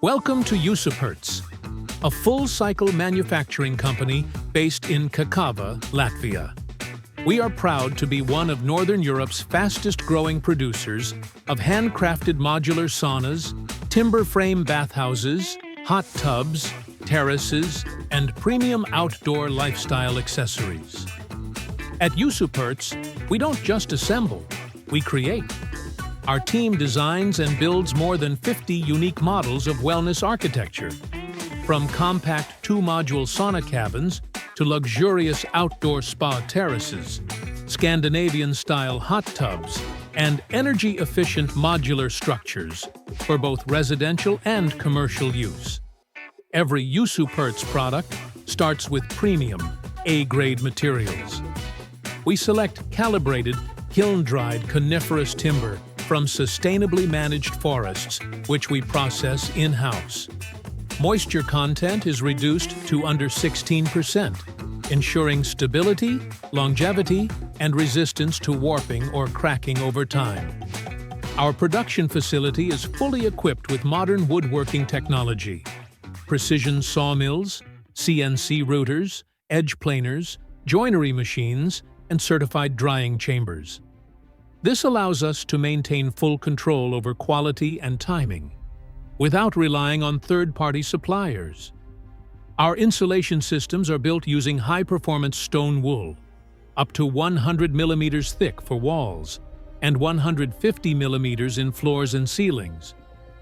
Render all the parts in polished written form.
Welcome to JUSUPIRTS, a full-cycle manufacturing company based in Ķekava, Latvia. We are proud to be one of Northern Europe's fastest-growing producers of handcrafted modular saunas, timber frame bathhouses, hot tubs, terraces, and premium outdoor lifestyle accessories. At JUSUPIRTS, we don't just assemble, we create. Our team designs and builds more than 50 unique models of wellness architecture, from compact 2-module sauna cabins to luxurious outdoor spa terraces, Scandinavian-style hot tubs, and energy-efficient modular structures for both residential and commercial use. Every JUSUPIRTS product starts with premium, A-grade materials. We select calibrated, kiln-dried coniferous timber from sustainably managed forests, which we process in-house. Moisture content is reduced to under 16%, ensuring stability, longevity, and resistance to warping or cracking over time. Our production facility is fully equipped with modern woodworking technology, precision sawmills, CNC routers, edge planers, joinery machines, and certified drying chambers. This allows us to maintain full control over quality and timing, without relying on third-party suppliers. Our insulation systems are built using high-performance stone wool, up to 100 millimeters thick for walls, and 150 millimeters in floors and ceilings,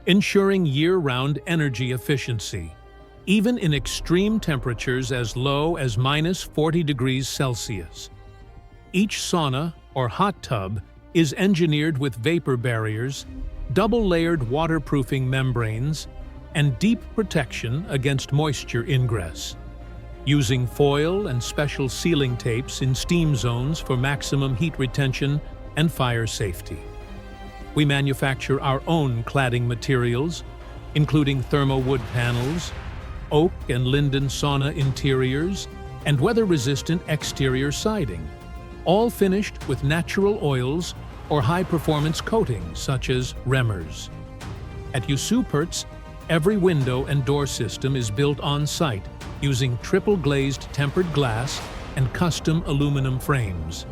ensuring year-round energy efficiency, even in extreme temperatures as low as -40 degrees Celsius. Each sauna or hot tub is engineered with vapor barriers, double-layered waterproofing membranes, and deep protection against moisture ingress, using foil and special sealing tapes in steam zones for maximum heat retention and fire safety. We manufacture our own cladding materials, including thermo-wood panels, oak and linden sauna interiors, and weather-resistant exterior siding, all finished with natural oils or high-performance coatings such as Remmers. At JUSUPIRTS, every window and door system is built on-site using triple-glazed tempered glass and custom aluminum frames.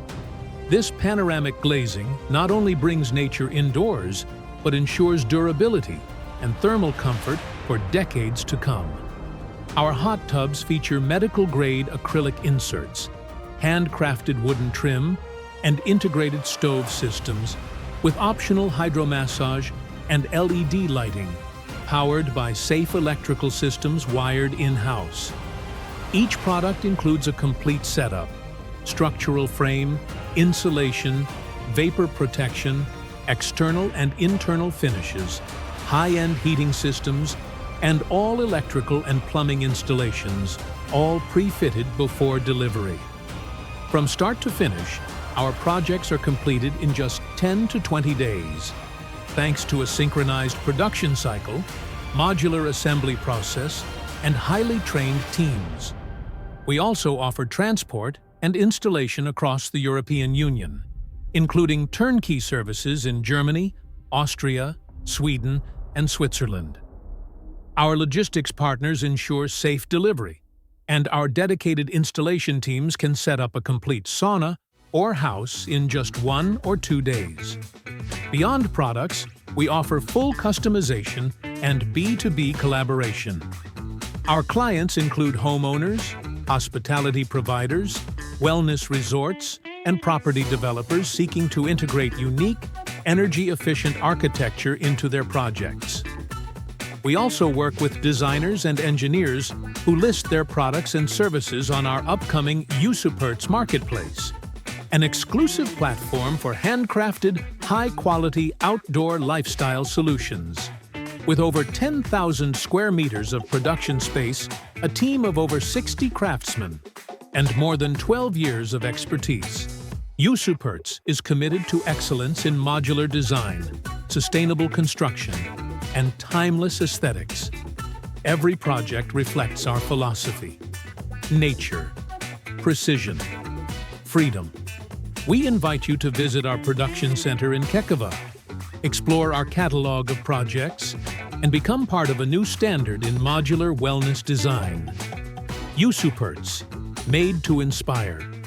This panoramic glazing not only brings nature indoors, but ensures durability and thermal comfort for decades to come. Our hot tubs feature medical-grade acrylic inserts, handcrafted wooden trim, and integrated stove systems with optional hydromassage and LED lighting, powered by safe electrical systems wired in-house. Each product includes a complete setup: structural frame, insulation, vapor protection, external and internal finishes, high-end heating systems, and all electrical and plumbing installations, all pre-fitted before delivery. From start to finish, our projects are completed in just 10 to 20 days, thanks to a synchronized production cycle, modular assembly process, and highly trained teams. We also offer transport and installation across the European Union, including turnkey services in Germany, Austria, Sweden, and Switzerland. Our logistics partners ensure safe delivery, and our dedicated installation teams can set up a complete sauna or house in just 1 or 2 days. Beyond products, we offer full customization and B2B collaboration. Our clients include homeowners, hospitality providers, wellness resorts, and property developers seeking to integrate unique, energy-efficient architecture into their projects. We also work with designers and engineers who list their products and services on our upcoming JUSUPIRTS Marketplace, an exclusive platform for handcrafted, high-quality outdoor lifestyle solutions. With over 10,000 square meters of production space, a team of over 60 craftsmen, and more than 12 years of expertise, JUSUPIRTS is committed to excellence in modular design, sustainable construction, and timeless aesthetics. Every project reflects our philosophy: nature, precision, freedom. We invite you to visit our production center in Ķekava, explore our catalog of projects, and become part of a new standard in modular wellness design. JUSUPIRTS, made to inspire.